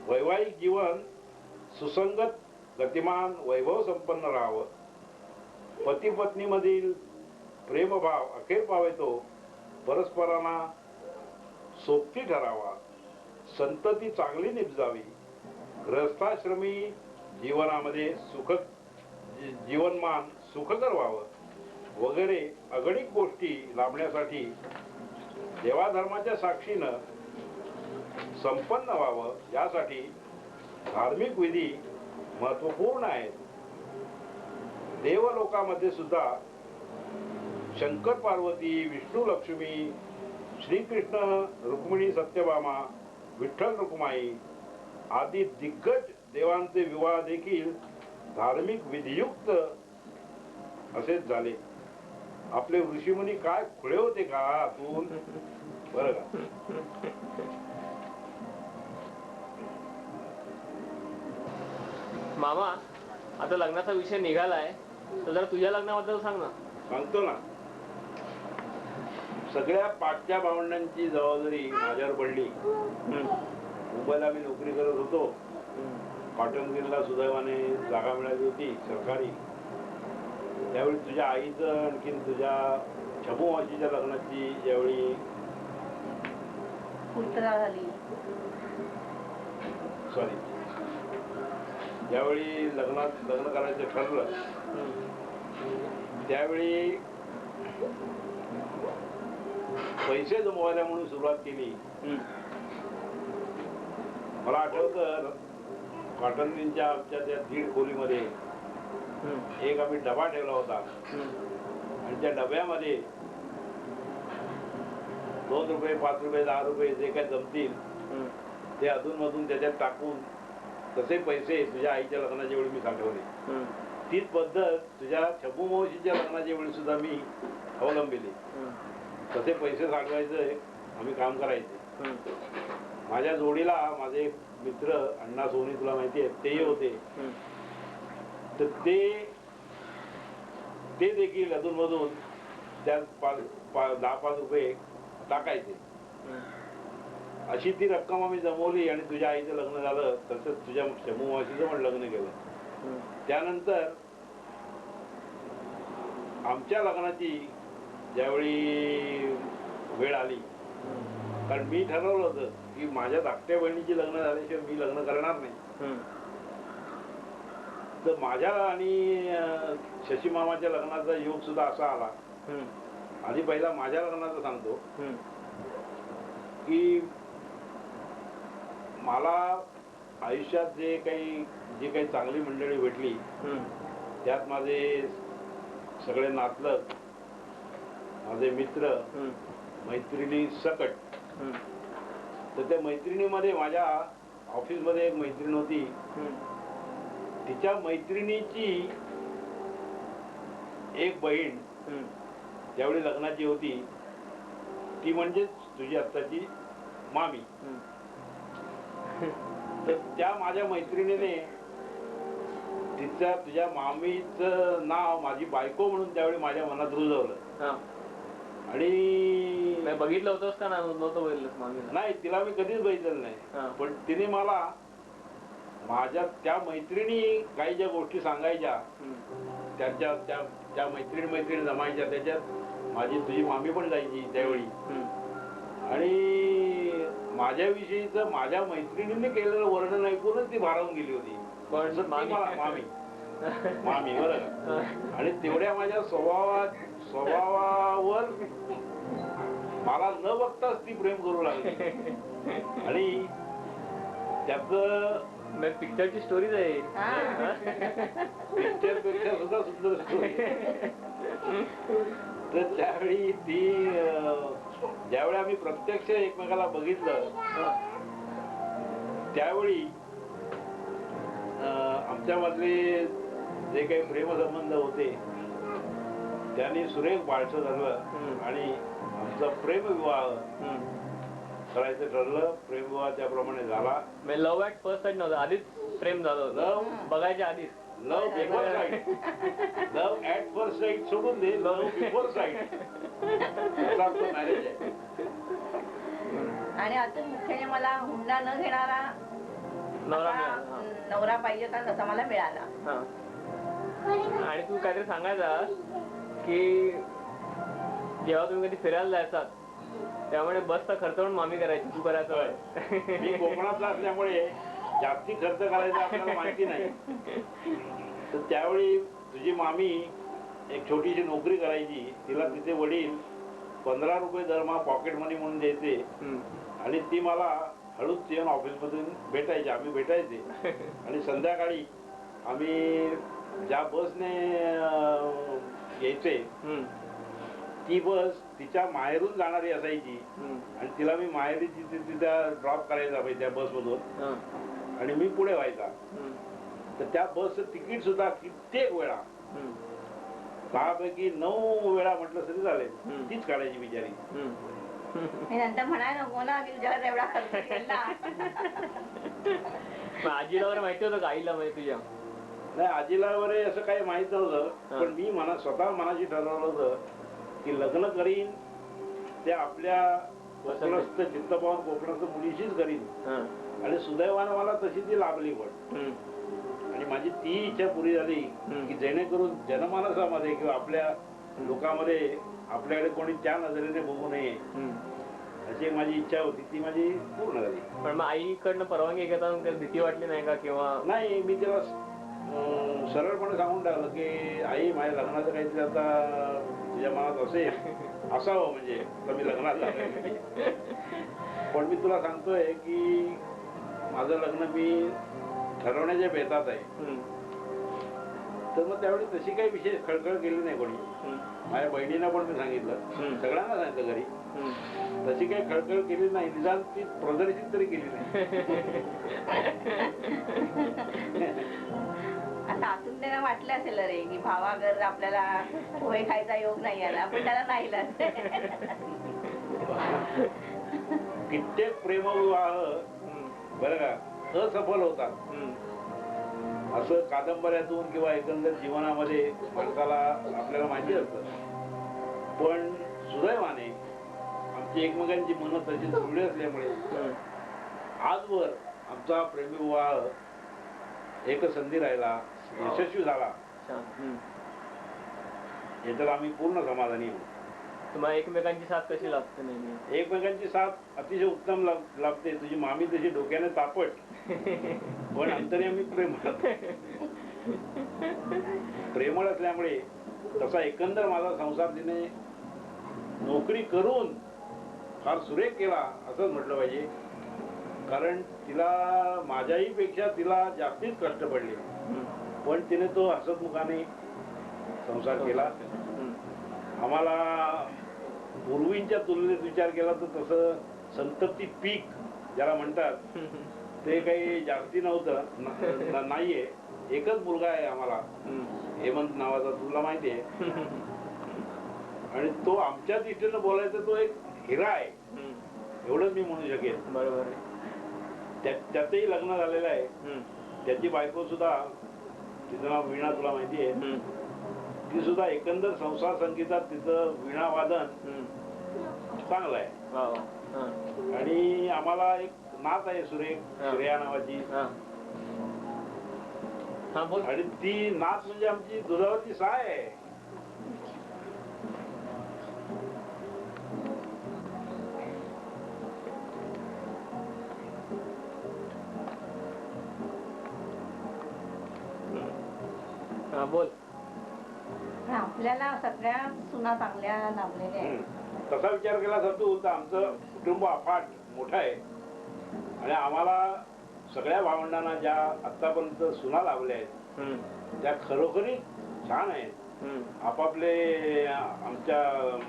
वैवाहिक जीवन सुसंगत, गतिमान, वैभव संपन्न राहावं. पती पत्नी मधील प्रेमभाव अखेर पावेतो परस्परांना सोबती ठरावा. संतती चांगली निपजावी. गृहस्थाश्रमी जीवनामध्ये जीवनमान सुखकर व्हावं वगैरे अगणित गोष्टी लाभण्यासाठी देवाधर्माच्या साक्षीनं संपन्न व्हावं यासाठी धार्मिक विधी महत्वपूर्ण आहेत. देवलोकामध्ये सुद्धा शंकर पार्वती, विष्णू लक्ष्मी, श्रीकृष्ण रुक्मिणी सत्यभामा, विठ्ठल रुक्माई आदी दिग्गज देवांचे विवाह देखील धार्मिक विधियुक्त असेच झाले. आपले ऋषीमुनी काय खुळे होते का आतून, बरं का. मामा, आता लग्नाचा विषय निघालाय तर जरा तुझ्या लग्नाबद्दल सांग ना. सांगतो ना. सगळ्या पाठच्या भावंडांची जबाबदारी माझ्यावर पडली. मुंबईला मी नोकरी करत होतो. कॉटन मिलला सुदैवाने जागा मिळाली होती सरकारी. त्यावेळी तुझ्या आईचं आणखीन तुझ्या छबू मावशीच्या लग्नाची ज्यावेळी सॉरी ज्यावेळी लग्न करायचं ठरलं त्यावेळी पैसे जमवायला म्हणून सुरुवात केली. मला आठवतं कॉटन मिलच्या आमच्या त्या 1.5 खोलीमध्ये एक आम्ही डबा ठेवला होता आणि त्या डब्यामध्ये 2 रुपये, 5 रुपये, 10 रुपये जे काय जमतील ते अधून मधून त्याच्यात टाकून तसे पैसे तुझ्या आईच्या लग्नाच्या वेळी मी साठवले. तीच पद्धत तुझ्या छबू मावशीच्या लग्नाच्या वेळी सुद्धा मी अवलंबिली. तसे पैसे साठवायचे आम्ही काम करायचे. माझ्या जोडीला माझे मित्र अण्णा सोनी, तुला माहिती आहे, तेही होते. तर ते देखील अधून मधून त्यात 10-5 रुपये टाकायचे. अशी ती रक्कम आम्ही जमवली आणि तुझ्या आईचं लग्न झालं. तसंच तुझ्या शमू मावशीचं पण लग्न केलं. त्यानंतर आमच्या लग्नाची ज्यावेळी वेळ आली, कारण मी ठरवलं होतं की माझ्या धाकट्या बहिणीची लग्न झाल्याशिवाय मी लग्न करणार नाही. तर माझ्या आणि शशी मामाच्या लग्नाचा योग सुद्धा असा आला. आधी पहिला माझ्या लग्नाचं सांगतो की मला आयुष्यात जे काही चांगली मंडळी भेटली त्यात माझे सगळे नातलग, माझे मित्र मैत्रिणी सकट. तर त्या मैत्रिणीमध्ये माझ्या ऑफिसमध्ये एक मैत्रीण होती. तिच्या मैत्रिणीची एक बहीण ज्यावेळी लग्नाची होती ती म्हणजेच तुझी आत्ताची मामी. तर त्या माझ्या मैत्रिणीने तुझ्या मामीचं नाव माझी बायको म्हणून त्यावेळी माझ्या मनात रुजवलं. आणि बघितलं होतंस का? नाही, तिला मी कधीच बघितलेलं नाही. पण तिने मला माझ्या त्या मैत्रिणी काही ज्या गोष्टी सांगायच्या त्या मैत्रिणी जमायच्या त्याच्यात माझी तुझी मामी पण जायची त्यावेळी. आणि माझ्याविषयीच माझ्या मैत्रिणींनी केलेलं वर्णन ऐकूनच ती भारावून गेली होती. मामी बरं. आणि तेवढ्या माझ्या स्वभावावर मला न बघताच ती प्रेम करू लागली. आणि त्याच पिक्चरची स्टोरीच आहे. पिक्चर पेक्षा सुद्धा सुंदर स्टोरी. तर त्यावेळी ज्यावेळी आम्ही प्रत्यक्ष एकमेकाला बघितलं त्यावेळी आमच्यामधले जे काही प्रेमसंबंध होते त्यांनी सुरेख बाळसं झालं आणि आमचा प्रेमविवाह करायचं ठरलं. प्रेमविवाह त्याप्रमाणे झाला. लव्ह ॲट फर्स्ट साईट नव्हतं, आधीच प्रेम झालं. लव्ह बघायच्या आधीच. Love before site. Love at first sight सोडून दे, लव्ह बिफोर साईट असा तो मॅरेज आहे. आणि अजून मुख्याने मला हुंडा न घेणारा नवरा असा, मिळाला, हा. नवरा पाहिजे होता तसा मला मिळाला. हा. आणि तू काहीतरी सांगायचा की जेव्हा तुम्ही कधी फिरायला जायचात त्यामुळे बसचा खर्च पण मामी करायची, तू करायचं. मी कोकणातला असल्यामुळे जास्ती खर्च करायचा आपल्याला माहिती नाही. तर त्यावेळी तुझी मामी एक छोटीशी नोकरी करायची. तिला तिचे वडील 15 रुपये दरमहा पॉकेट मनी म्हणून द्यायचे आणि ती मला हळूच येऊन ऑफिसमधून भेटायची. आम्ही भेटायचे आणि संध्याकाळी आम्ही ज्या बसने यायचे ती बस तिच्या माहेरून जाणारी असायची आणि तिला मी माहेरी तिथे ड्रॉप करायचा पाहिजे त्या बसमधून आणि मी पुढे व्हायचा. तर त्या बसचं तिकीट सुद्धा कित्येक वेळा 6 पैकी 9 वेळा म्हटलं तरी चालेल तीच काढायची बिचारी. मी नंतर म्हणाय नको ना की तुझ्यावर एवढा खर्च केला. आजीला वगैरे माहिती होतं का, आईला माहिती तुझ्या? नाही, आजीला वगैरे असं काही माहित नव्हतं. पण मी स्वतः मनाशी ठरवलं होतं की लग्न करीन ते आपल्या कोकणस्थ चित्तपावन कोकणस्थ मुलीशीच करीन आणि सुदैवानं मला तशी ती लाभली पण. आणि माझी ती इच्छा पुरी झाली की जेणेकरून जनमानसामध्ये किंवा आपल्या लोकांमध्ये आपल्याकडे कोणी त्या नजरेने बघू नये अशी एक माझी इच्छा होती, ती माझी पूर्ण झाली. पण मग आईकडनं परवानगी घेताना भीती वाटली नाही का किंवा? नाही, मी तिला सरळपणे सांगून टाकलं की आई माझ्या लग्नाचं काहीतरी आता तुझ्या मनात असेल असावं म्हणजे तर मी लग्नात झालं. पण मी तुला सांगतोय की माझं लग्न मी ठरवण्याच्या बेतात आहे. तर मग त्यावेळी तशी काही विशेष खळखळ केली नाही कोणी. माझ्या बहिणीला पण मी सांगितलं, सगळ्यांना सांगितलं घरी, तशी काही खळखळ केली नाही. निदान ती प्रदर्शित तरी केली नाही. आता आतून त्यांना वाटलं असेल रे की भावागर आपल्याला पोहे खायचा योग नाही आला, पण त्याला नाही कित्येक प्रेमविवाह बरं का असफल होतात. असं कादंबऱ्यातून किंवा एकंदर जीवनामध्ये माणसाला आपल्याला माहिती असतं. पण सुदैवाने आमची एकमेकांची मनं तशी जुळली असल्यामुळे आजवर आमचा प्रेमविवाह एक संधी राहिला, यशस्वी झाला. याच्यात आम्ही पूर्ण समाधानी आहोत. तुम्हाला एकमेकांची साथ कशी लागते? नेहमी एकमेकांची साथ अतिशय उत्तम लागते. तुझी मामी तशी डोक्याने तापट पण अंतर्यामी प्रेमळ असल्यामुळे तसा एकंदर माझा संसार तिने नोकरी करून फार सुरेख केला असंच म्हटलं पाहिजे. कारण तिला माझ्याही पेक्षा तिला जास्तीच कष्ट पडले, पण तिने तो हसतमुखाने संसार केला. आम्हाला पूर्वींच्या तुलनेत विचार केला तर तसं संतप्ती पीक ज्याला म्हणतात ते काही जास्ती नव्हतं. नाहीये. एकच मुलगा आहे आम्हाला, हेमंत नावाचा, तुला माहिती आहे. आणि तो आमच्या दृष्टीनं बोलायचा तो एक हिरा आहे, एवढंच मी म्हणू शकेल. बरोबर. त्याचंही लग्न झालेलं आहे. त्याची बायको सुद्धा, तिचं नाव वीणा, तुला माहिती आहे. ती सुद्धा एकंदर संसार संगीतात तिचं वीणा वादन चांगलं आहे. आणि आम्हाला एक नात आहे सुरेख, श्रेया नावाची. आणि ती नात म्हणजे आमची दुधावरची साय आहे. बोल. आपल्याला सगळ्या सुना चांगल्या लाभलेल्या आहेत. तसा विचार केला जातो तर आमचं कुटुंब अफाट मोठं आहे आणि आम्हाला सगळ्या भावंडांना ज्या आतापर्यंत सुना लाभल्या आहेत त्या खरोखरी छान आहेत. आपापले आमच्या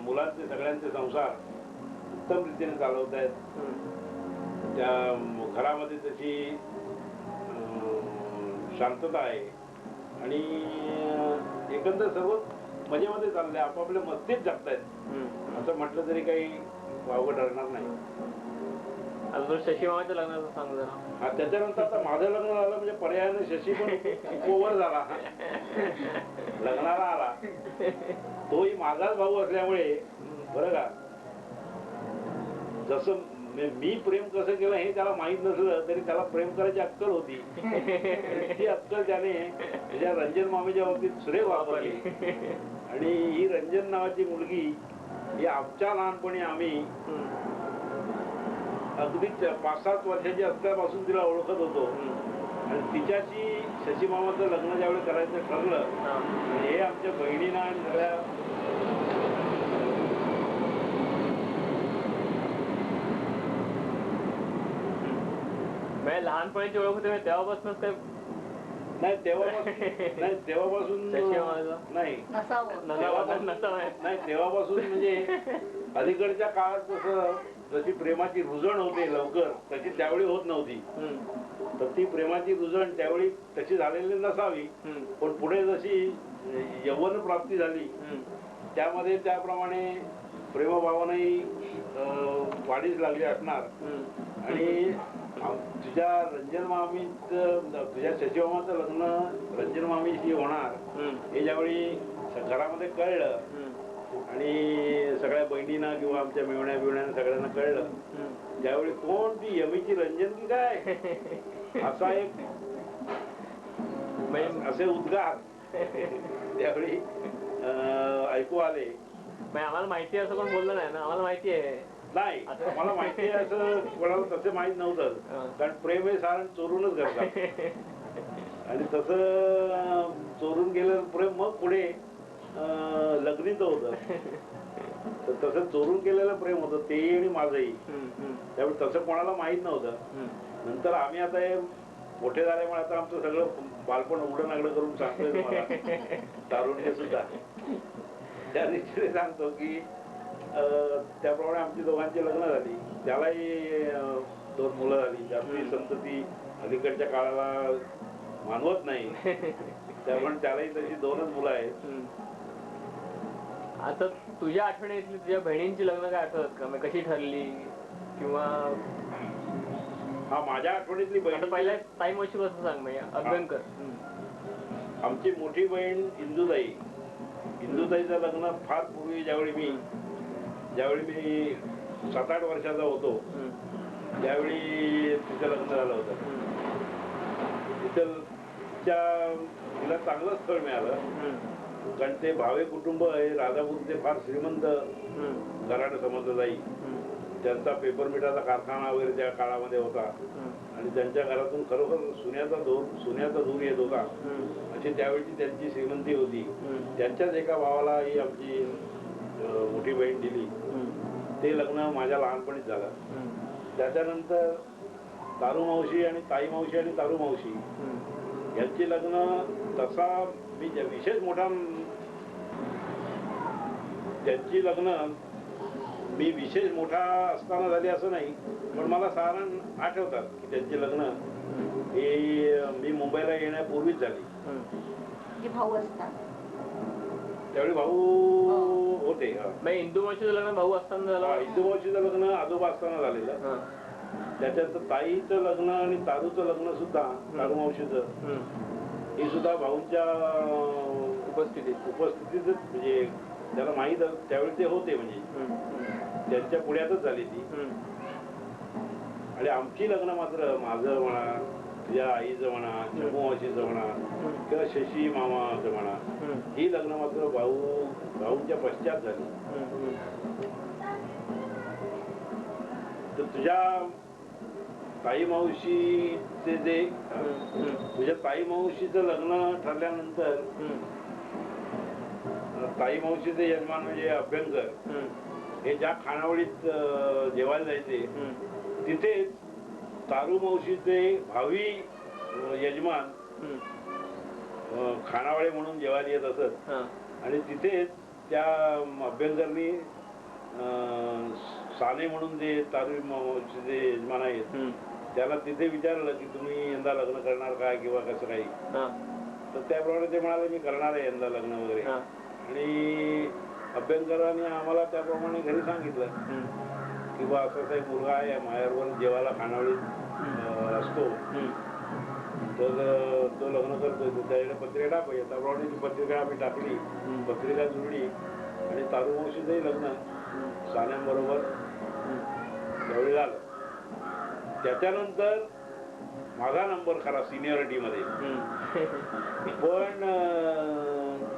मुलांचे सगळ्यांचे संसार उत्तम रीतीने चालवत आहेत. त्या घरामध्ये तशी शांतता आहे आणि एकंदर सर्व मजेमध्ये चाललंय. आपापल्या मस्तीत जगतायत असं म्हटलं तरी काही वावगं ठरणार नाही. शशी मामाच्या लग्नाचं सांग जरा. त्याच्यानंतर आता माझं लग्न झालं म्हणजे पर्यायाने शशी पण ओव्हर झाला, लग्नाला आला. तोही माझाच भाऊ असल्यामुळे बरं का, जसं म्हणजे मी प्रेम कसं केलं हे त्याला माहित नसलं तरी त्याला प्रेम करायची अक्कल होती. ती अक्कल त्याने त्याच्या रंजन मामीच्या बाबतीत सुरेख वापरली. आणि ही रंजन नावाची मुलगी ही आमच्या लहानपणी आम्ही अगदी 5-7 वर्षाची असल्यापासून तिला ओळखत होतो. आणि तिच्याशी शशी मामाचं लग्न ज्यावेळी करायचं ठरलं हे आमच्या बहिणींना आणि सगळ्या लहानपणीची ओळख होते तेव्हापासूनच काय? नाही तेव्हापासून नाही तेव्हापासून म्हणजे अलीकडच्या काळात कसं जशी प्रेमाची रुजण होते लवकर तशी त्यावेळी होत नव्हती. तर ती प्रेमाची रुजण त्यावेळी तशी झालेली नसावी. पण पुढे जशी यौवन प्राप्ती झाली त्यामध्ये त्याप्रमाणे प्रेमभावनाही वाढीस लागली असणार. आणि तुझ्या रंजन मामीच तुझ्या शशिमामाचं लग्न रंजन मामीशी होणार हे ज्यावेळी घरामध्ये कळलं आणि सगळ्या बहिणींना किंवा आमच्या मेवण्या बिवण्यानं सगळ्यांना कळलं त्यावेळी कोण ती यमीची रंजन की काय असा एक असे उद्गार त्यावेळी ऐकू आले. आम्हाला माहिती असं कोण बोललं नाही ना. आम्हाला माहिती आहे नाही मला माहिती आहे असं कोणाला तसं माहित नव्हतं. कारण प्रेम हे सारण चोरूनच करतात. आणि तसं चोरून गेलं प्रेम मग पुढे लग्नीच होतं. तर तसं चोरून केलेलं प्रेम होतं तेही आणि माझंही. त्यामुळे तसं कोणाला माहित नव्हतं. नंतर आम्ही आता हे मोठे झाल्यामुळे आता आमचं सगळं बालपण उघडं नागडं करून सांगतोय तुम्हाला. तारुण्य सुद्धा त्या दृष्टीने सांगतो की त्याप्रमाणे आमची दोघांची लग्न झाली. त्यालाही 2 मुलं झाली. जास्ती संतती अलीकडच्या काळाला मानवत नाही. त्यामुळे त्यालाही तशी 2च मुलं आहेत. आता तुझ्या आठवणीतली तुझ्या बहिणींची लग्न काय आठवत का? कशी ठरली किंवा हा माझ्या आठवणीतली बहीण पहिल्या टाइम अशी कसं सांग म्हणजे अभ्यंकर. आमची मोठी बहीण इंदुताईचं लग्न फार पूर्वी ज्यावेळी मी 7-8 वर्षाचा होतो त्यावेळी तिचं लग्न झालं होतं. तिला चांगलं स्थळ मिळालं. कारण ते भावे कुटुंब आहे राजापूर ते फार श्रीमंत घराणं समजलं जाईल. त्यांचा पेपर मिठाचा कारखाना वगैरे त्या काळामध्ये होता. आणि त्यांच्या घरातून खरोखर सोन्याचा धूर येत होता. अशी त्यावेळची त्यांची श्रीमंती होती. त्यांच्याच एका भावाला ही आमची मोठी बहीण दिली. ते लग्न माझ्या लहानपणीच झालं. त्याच्यानंतर तारू मावशी आणि ताई मावशी आणि तारू मावशी यांची लग्न तसा मी विशेष मोठा त्यांची लग्न मी विशेष मोठा असताना झाली असं नाही. पण मला साधारण आठवतात की त्यांची लग्न हे मी मुंबईला येण्यापूर्वीच झाली. भाऊ असतात त्यावेळी भाऊ होते. हिंदू मावशीचं लग्न भाऊ असताना झालं. हिंदू मावशीचं लग्न आजोबा असताना झालेलं. त्याच्यात ताईचं लग्न आणि तारूचं लग्न सुद्धा तारू मावशीचं ही सुद्धा भाऊंच्या उपस्थितीतच म्हणजे त्याला माहीत त्यावेळी ते होते म्हणजे त्यांच्या पुढ्यातच झाली ती. आणि आमची लग्न मात्र माझं म्हणा तुझ्या आईचं म्हणा शंभू मावशीचं म्हणा किंवा शशी मामाचं म्हणा ही लग्न मात्र भाऊंच्या पश्चात झाली. तर तुझ्या ताई मावशीचे जे तुझ्या ताई मावशीचं लग्न ठरल्यानंतर ताई मावशीचे यजमान म्हणजे अभ्यंकर हे ज्या खानावळीत जेवायला जायचे तिथेच तारू मावशीचे भावी यजमान खानावळे म्हणून जेवायला येत असत. आणि तिथेच त्या अभ्यंकरनी साने म्हणून जे तारू मावशीचे यजमान आहेत त्याला तिथे विचारलं की तुम्ही यंदा लग्न करणार काय किंवा कसं काही. तर त्याप्रमाणे ते म्हणाले मी करणार आहे यंदा लग्न वगैरे. आणि अभ्यंकरांनी आम्हाला त्याप्रमाणे घरी सांगितलं की बा असा एक मुलगा आहे माहेरवर जेवायला खानावळीत असतो तर तो लग्न करतोय त्याच्याकडे पत्रिका टाकूया. त्याप्रमाणे ती पत्रिका आम्ही टाकली. पत्रिका जुळली आणि तारू मावशीचंही लग्न सान्यांबरोबर त्यावेळी झालं. त्याच्यानंतर माझा नंबर खरा सिनियरिटी मध्ये. पण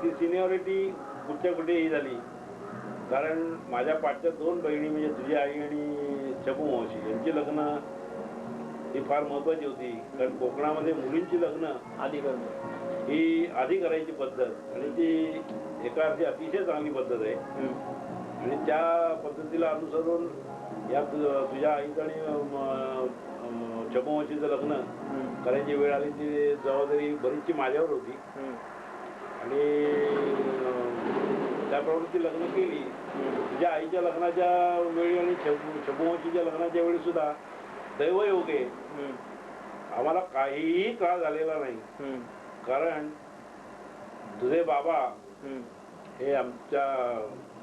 ती सिनियरिटी कुठच्या कुठेही झाली, कारण माझ्या पाठच्या 2 बहिणी म्हणजे तुझी आई आणि चबू मावशी यांची लग्न ही फार महत्वाची होती. कारण कोकणामध्ये मुलींची लग्न आधी करणं ही आधी करायची पद्धत आणि ती एका अर्थी अतिशय चांगली पद्धत आहे. आणि त्या पद्धतीला अनुसरून या तुझ्या आईचं आणि चबू मावशीचं लग्न करायची वेळ आली. ती जबाबदारी बरीचशी माझ्यावर होती आणि त्याप्रमाणे ती लग्न केली. तुझ्या आईच्या लग्नाच्या वेळी आणि चबू मावशीच्या लग्नाच्या वेळी सुद्धा दैवयोगे आम्हाला काहीही त्रास झालेला नाही. कारण तुझे बाबा हे आमच्या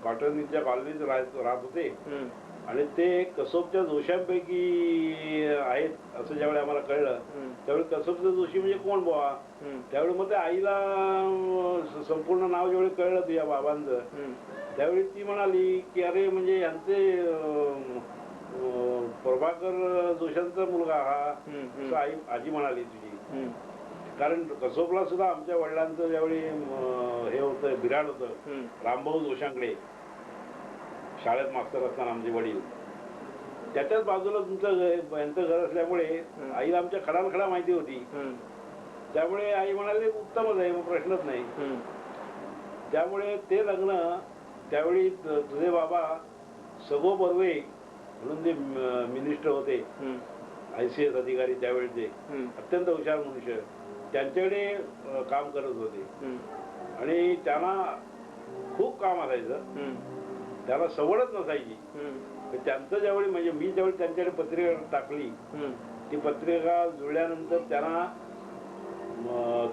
कॉटनच्या कॉलनीत राहत होते आणि ते कसोबच्या जोशांपैकी आहेत असं ज्यावेळी आम्हाला कळलं त्यावेळी कसोबचा जोशी म्हणजे कोण बुवा. त्यावेळी मग त्या आईला संपूर्ण नाव ज्यावेळी कळलं तुझ्या बाबांचं त्यावेळी ती म्हणाली की अरे म्हणजे यांचे प्रभाकर जोशांचा मुलगा हा असं आजी म्हणाली तुझी. कारण कसोबला सुद्धा आमच्या वडिलांचं ज्यावेळी हे होतं बिराड होतं रामभाऊ जोशांकडे शाळेत मास्तर असताना आमचे वडील, त्याच्याच बाजूला तुमचं यांचं घर असल्यामुळे आईला आमच्या खडानखडा माहिती होती. त्यामुळे आई म्हणाली उत्तमच आहे, मग प्रश्नच नाही. त्यामुळे ते लग्न त्यावेळी तुझे बाबा सगो बर्वे म्हणून ते मिनिस्टर होते, ICS अधिकारी त्यावेळेचे, अत्यंत हुशार मनुष्य, त्यांच्याकडे काम करत होते आणि त्यांना खूप काम असायचं, त्याला सवडच नसायची. त्यांचं ज्यावेळी म्हणजे मी ज्यावेळी त्यांच्याकडे पत्रिका टाकली ती पत्रिका जुळल्यानंतर त्यांना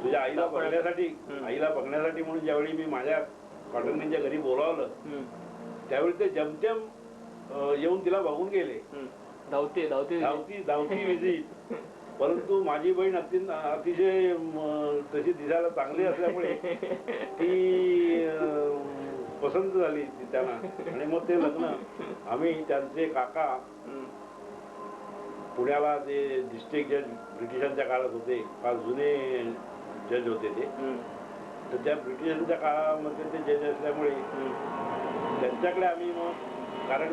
तुझ्या आईला बघण्यासाठी म्हणून ज्यावेळी मी माझ्या कॉटनच्या घरी बोलावलं त्यावेळी ते जमतेम येऊन तिला बघून गेले. धावती विजिट. परंतु माझी बहीण अतिशय तशी दिसायला चांगली असल्यामुळे ती पसंत झाली त्यांना. आणि मग ते लग्न आम्ही त्यांचे काका पुण्याला ते डिस्ट्रिक्ट जज ब्रिटिशांच्या काळात होते, फार जुने जज होते ते. तर त्या ब्रिटिशांच्या काळामध्ये ते जज असल्यामुळे त्यांच्याकडे आम्ही मग, कारण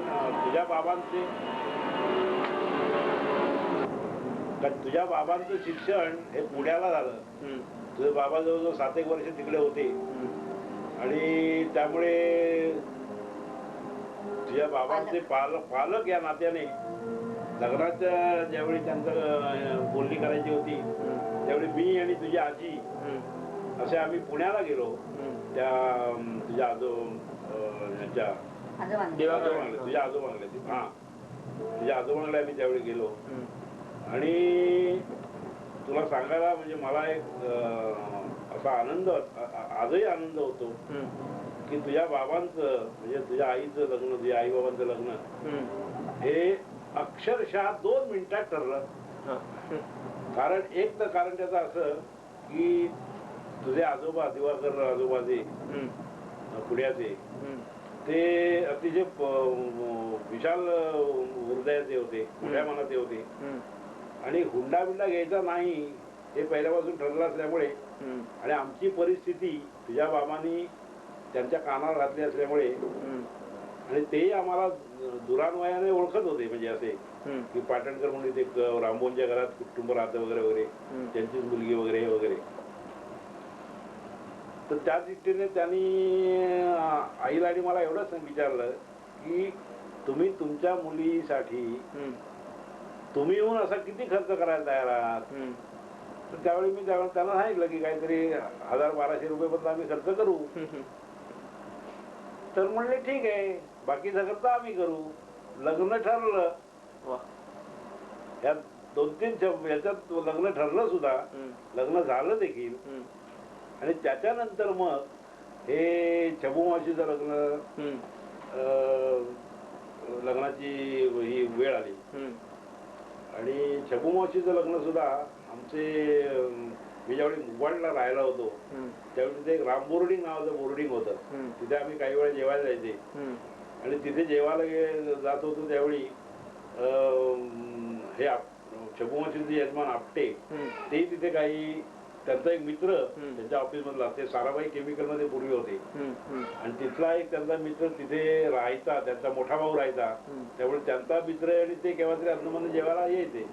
तुझ्या बाबांचं शिक्षण हे पुण्याला झालं. तुझे बाबा जवळजवळ 7 वर्ष तिकडे होते आणि त्यामुळे तुझ्या बाबांचे पालक या नात्याने लग्नाच्या ज्यावेळी त्यांचं बोलणी करायची होती त्यावेळी मी आणि तुझी आजी असे आम्ही पुण्याला गेलो. त्या तुझ्या तुझ्या आजोबांकडे आम्ही त्यावेळी गेलो. आणि तुला सांगायला म्हणजे मला एक असा आनंद, आजही आनंद होतो की तुझ्या बाबांचं म्हणजे तुझ्या आईचं लग्न, तुझ्या आई बाबांचं लग्न हे अक्षरशः 2 मिनिटात ठरलं. कारण त्याचं असं की तुझे आजोबा दिवाकर आजोबा जे पुण्याचे ते अतिशय विशाल हृदयाचे होते, मोठ्या मनाचे होते आणि हुंडा बिंडा घ्यायचा नाही हे पहिल्यापासून ठरलं असल्यामुळे आणि आमची परिस्थिती तुझ्या बाबांनी त्यांच्या कानावर घातली असल्यामुळे आणि तेही आम्हाला दुरान्वयाने ओळखत होते. म्हणजे असे की पाटणकर म्हणून ते रामभोनच्या घरात कुटुंब राहतं वगैरे वगैरे, त्यांचीच मुलगी वगैरे वगैरे. तर त्या दृष्टीने त्यांनी आईला आणि मला एवढंच विचारलं की तुम्ही तुमच्या मुलीसाठी तुम्ही येऊन असा किती खर्च करायला तयार आहात. तर त्यावेळी मी त्यांना सांगितलं की काहीतरी 1000-1200 रुपये आम्ही खर्च करू. तर म्हणले ठीक आहे, बाकीचा खर्च आम्ही करू. लग्न ठरलं. या 2-3 याच्यात लग्न ठरलं सुद्धा, लग्न झालं देखील. आणि त्याच्यानंतर मग हे चबू मावशीचं लग्नाची ही वेळ आली आणि चबू मावशीचं लग्न सुद्धा आमचे, मी ज्यावेळी मुंबईला राहायला होतो त्यावेळी तिथे एक राम बोर्डिंग नावाचं बोर्डिंग होतं. तिथे आम्ही काही वेळा जेवायला जायचे आणि तिथे जेवायला जात होतो त्यावेळी हे शबुवंशीचे यजमान आपटे ते तिथे काही त्यांचा एक मित्र त्यांच्या ऑफिस मधला ते साराबाई केमिकल मध्ये पूर्वी होते आणि तिथला एक त्यांचा मित्र तिथे राहायचा, त्यांचा मोठा भाऊ राहायचा, त्यामुळे त्यांचा मित्र आणि ते केव्हा तरी अन्नमध्ये जेवायला यायचे.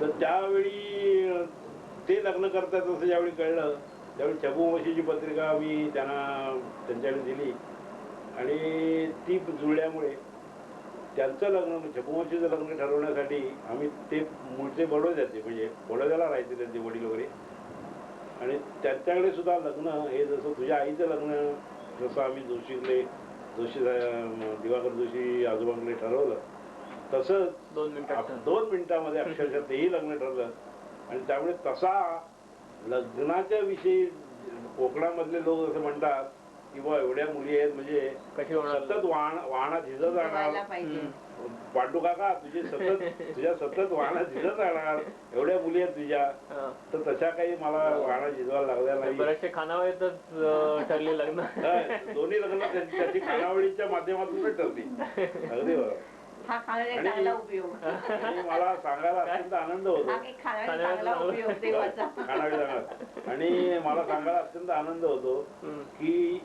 तर त्यावेळी ते लग्न करतात असं ज्यावेळी कळलं त्यावेळी शबुवंशीची पत्रिका मी त्यांच्याकडे दिली आणि ती जुळल्यामुळे त्यांचं लग्न शबुवंशीचं लग्न ठरवण्यासाठी आम्ही ते मूळचे बडोद्याचे म्हणजे बडोद्याला राहायचे त्यांचे वडील वगैरे आणि त्यांच्याकडे सुद्धा लग्न हे जसं तुझ्या आईचं लग्न जसं आम्ही जोशी दिवाकर जोशी आजोबांकडे ठरवलं तसंच 2 मिनिटामध्ये अक्षरशः तेही लग्न ठरलं. आणि त्यामुळे तसा लग्नाच्या विषयी कोकणामधले लोक असं म्हणतात की बा एवढ्या मुली आहेत म्हणजे सतत वाहना झिजत जाणार, पांडू काका तुझ्या सतत वाहना झिजत जाणार एवढ्या मुली आहेत तुझ्या, तर तशा काही मला वाहना झिजवायला लागल्या नाही. बरेचसे खानावळीतच ठरले लग्न. दोन्ही लग्न त्याची खानावळीच्या माध्यमातूनच ठरली. अगदी बरोबर. चांगला उपयोग आणि मला सांगायला अत्यंत आनंद होतो आणि मला सांगायला अत्यंत आनंद होतो की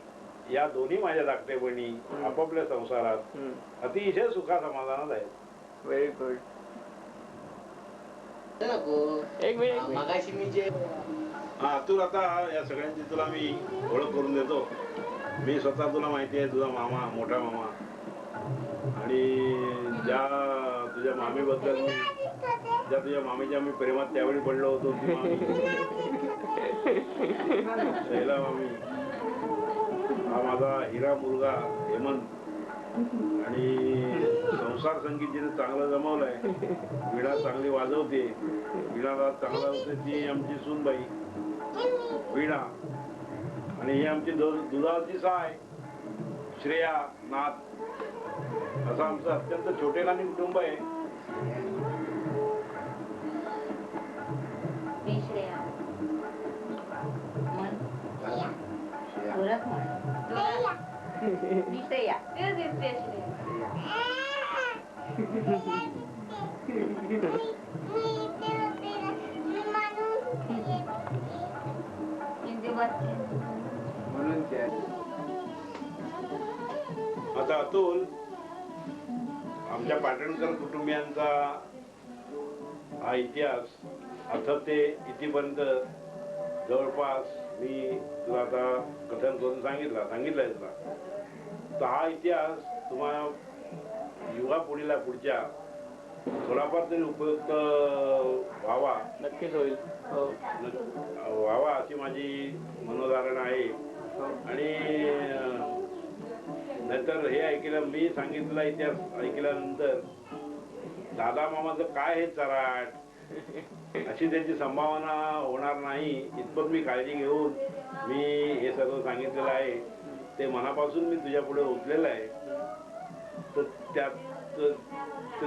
या दोन्ही माझ्या धाकटे बहिणी आपापल्या संसारात अतिशय सुखा समाधानात आहेत. Very good. एक मिनिट. हा तू आता या सगळ्यांची तुला मी ओळख करून देतो. मी स्वतः तुला माहिती आहे, तुझा मामा, मोठा मामा आणि ज्या तुझ्या मामीबद्दल ज्या तुझ्या मामीच्या मी प्रेमात त्यावेळी पडलो होतो ती मामी शैला मामी, हा माझा हिरा मुलगा हेमंत आणि संसार संगीत जिने चांगलं जमवलंय, वीणा चांगली वाजवते, वीणा चांगला होते ती आमची सूनबाई वीणा आणि ही आमची दुधाची साय श्रेया नाथ. असं आमचं अत्यंत छोटेखानी कुटुंब आहे. आता अतुल आमच्या पाटणकर कुटुंबियांचा हा इतिहास अर्थात ते इथपर्यंत जवळपास मी तुला आता कथन करून सांगितलंय तुला. तर हा इतिहास तुम्हाला युवा पिढीला पुढच्या थोडाफार तरी उपयुक्त व्हावा, नक्कीच होईल व्हावा अशी माझी मनोधारणा आहे. आणि नाहीतर हे ऐकलं मी सांगितलेला इतिहास ऐकल्यानंतर दादा मामाचं काय हे चराट अशी त्याची संभावना होणार नाही इतपत मी काळजी घेऊन मी हे सर्व सांगितलेलं आहे. ते मनापासून मी तुझ्या पुढे उचलेलं आहे. तर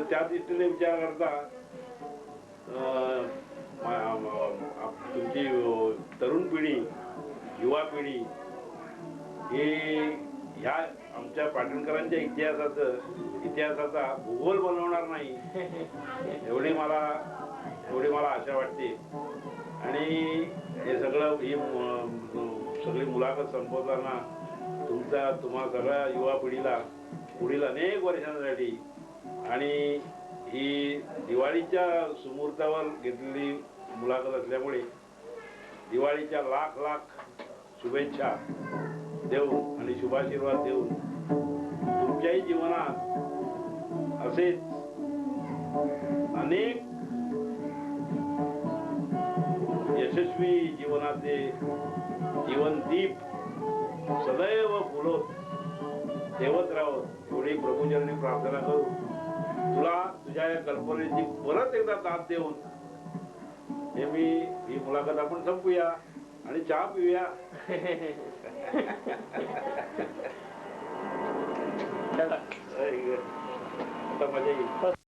त्या दृष्टीने विचार करता तुमची तरुण पिढी, युवा पिढी हे ह्या आमच्या पाटणकरांच्या इतिहासाचा भूगोल बनवणार नाही एवढी मला आशा वाटते. आणि हे ही सगळी मुलाखत संपवताना तुम्हा सगळ्या युवा पिढीला पुढील अनेक वर्षांसाठी आणि ही दिवाळीच्या सुमुहूर्तावर घेतलेली मुलाखत असल्यामुळे दिवाळीच्या लाख लाख शुभेच्छा देऊन आणि शुभाशीर्वाद देऊन तुमच्याही जीवनात असेच अनेक यशस्वी जीवनाचे जीवनदीप सदैव फुलोत ठेवत राहोत एवढी प्रभूचरणी प्रार्थना करू. तुला तुझ्या या कल्पनेची परत एकदा दाद देऊन ही मुलाखत आपण संपूया आणि चहा पिऊया. आता मजा येईल.